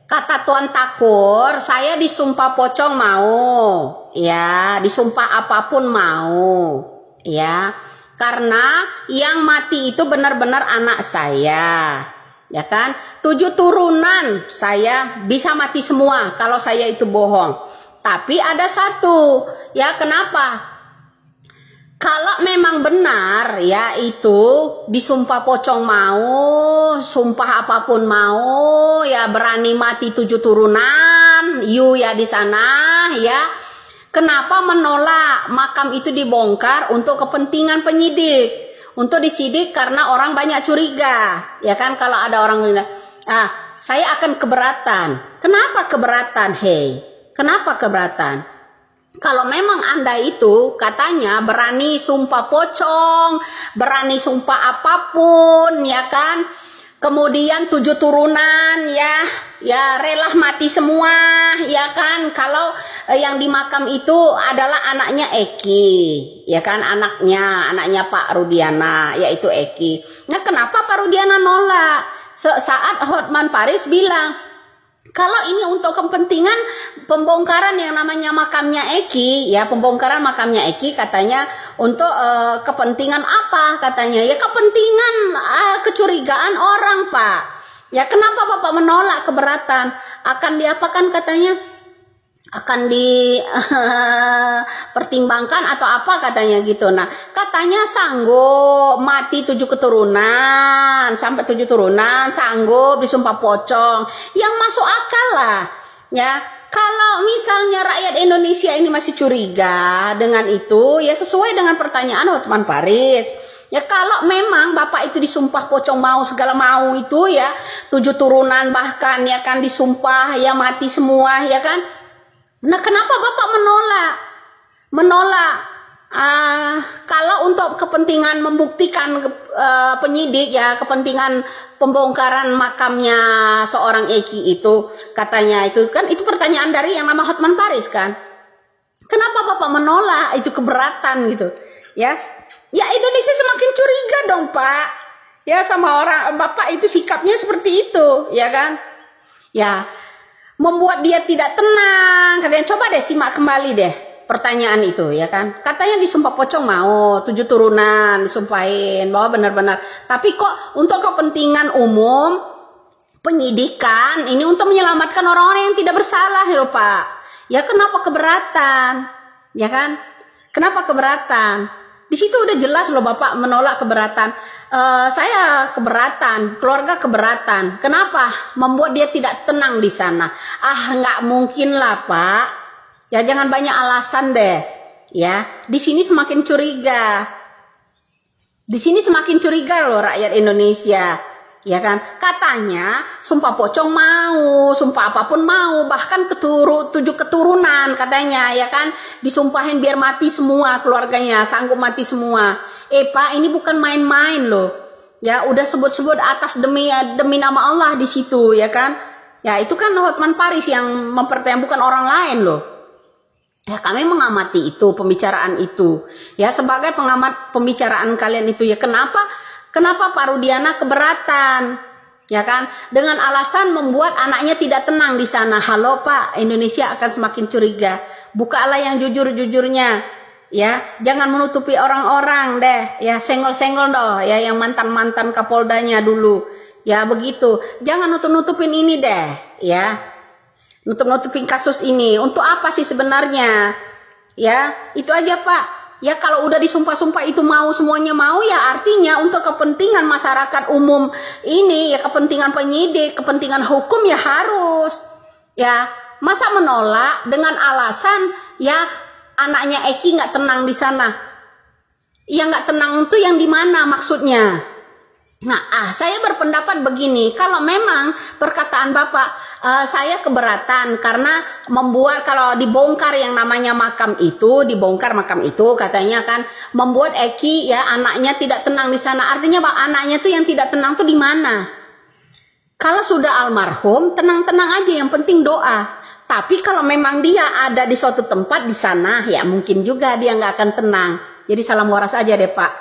Kata Tuan Takur, saya disumpah pocong mau, ya, disumpah apapun mau, ya, karena yang mati itu benar-benar anak saya, ya kan, 7 turunan saya bisa mati semua kalau saya itu bohong. Tapi ada satu, ya, kenapa? Kalau memang benar ya itu disumpah pocong mau, sumpah apapun mau, ya berani mati 7 turunan, you ya di sana ya. Kenapa menolak makam itu dibongkar untuk kepentingan penyidik, untuk disidik karena orang banyak curiga, ya kan, kalau ada orang bilang, saya akan keberatan. Kenapa keberatan? Kenapa keberatan? Kalau memang Anda itu katanya berani sumpah pocong, berani sumpah apapun, ya kan, kemudian 7 turunan, ya rela mati semua, ya kan, kalau yang di makam itu adalah anaknya Eki, ya kan, anaknya Pak Rudiana, yaitu Eki. Nah, kenapa Pak Rudiana nolak? Saat Hotman Paris bilang, kalau ini untuk kepentingan pembongkaran yang namanya makamnya Eki, ya, pembongkaran makamnya Eki katanya untuk kepentingan apa katanya? Ya kepentingan kecurigaan orang, Pak. Ya, kenapa Bapak menolak keberatan? Akan diapakan katanya? Akan dipertimbangkan atau apa katanya gitu. Nah, katanya sanggup mati 7 keturunan, sampai 7 turunan sanggup disumpah pocong. Yang masuk akal lah, ya. Kalau misalnya rakyat Indonesia ini masih curiga dengan itu, ya sesuai dengan pertanyaan Hotman Paris. Ya kalau memang Bapak itu disumpah pocong mau, segala mau itu ya, 7 turunan bahkan ya kan disumpah ya mati semua, ya kan. Nah, kenapa Bapak menolak? Kalau untuk kepentingan membuktikan penyidik, ya, kepentingan pembongkaran makamnya seorang Eki itu, katanya itu kan, itu pertanyaan dari yang nama Hotman Paris kan. Kenapa Bapak menolak? Itu keberatan gitu, ya. Ya, Indonesia semakin curiga dong, Pak. Ya, sama orang Bapak itu sikapnya seperti itu, ya kan? Ya, membuat dia tidak tenang. Katanya, coba deh simak kembali deh pertanyaan itu, ya kan. Katanya disumpah pocong mau, 7 turunan disumpahin bahwa benar-benar. Tapi kok untuk kepentingan umum penyidikan ini untuk menyelamatkan orang-orang yang tidak bersalah, ya Pak. Ya kenapa keberatan? Ya kan? Kenapa keberatan? Di situ udah jelas loh Bapak menolak keberatan. Saya keberatan, keluarga keberatan. Kenapa? Membuat dia tidak tenang di sana. Nggak mungkin lah Pak. Ya jangan banyak alasan deh. Ya, di sini semakin curiga. Di sini semakin curiga loh rakyat Indonesia. Ya kan? Katanya sumpah pocong mau, sumpah apapun mau, bahkan 7 keturunan katanya, ya kan, disumpahin biar mati semua keluarganya, sanggup mati semua. Pak, ini bukan main-main loh. Ya, udah sebut-sebut atas demi nama Allah di situ, ya kan? Ya, itu kan Hotman Paris yang mempertanya, bukan orang lain loh. Ya, kami mengamati itu, pembicaraan itu. Ya, sebagai pengamat pembicaraan kalian itu, ya Kenapa Pak Rudiana keberatan? Ya kan? Dengan alasan membuat anaknya tidak tenang di sana. Halo Pak, Indonesia akan semakin curiga. Bukalah yang jujur-jujurnya. Ya, jangan menutupi orang-orang deh. Ya, senggol-senggol doh ya yang mantan-mantan Kapoldanya dulu. Ya, begitu. Jangan nutup-nutupin ini deh, ya. Nutup-nutupin kasus ini. Untuk apa sih sebenarnya? Ya, itu aja Pak. Ya kalau udah disumpah-sumpah itu mau, semuanya mau, ya artinya untuk kepentingan masyarakat umum ini, ya kepentingan penyidik, kepentingan hukum ya harus. Ya, masa menolak dengan alasan ya anaknya Eki nggak tenang di sana. Yang nggak tenang itu yang di mana maksudnya? Nah, saya berpendapat begini, kalau memang perkataan Bapak, saya keberatan karena membuat, kalau dibongkar yang namanya makam itu, dibongkar makam itu, katanya kan membuat Eki ya anaknya tidak tenang di sana. Artinya Pak, anaknya tuh yang tidak tenang tuh di mana? Kalau sudah almarhum, tenang-tenang aja, yang penting doa. Tapi kalau memang dia ada di suatu tempat di sana, ya mungkin juga dia nggak akan tenang. Jadi salam waras aja deh Pak.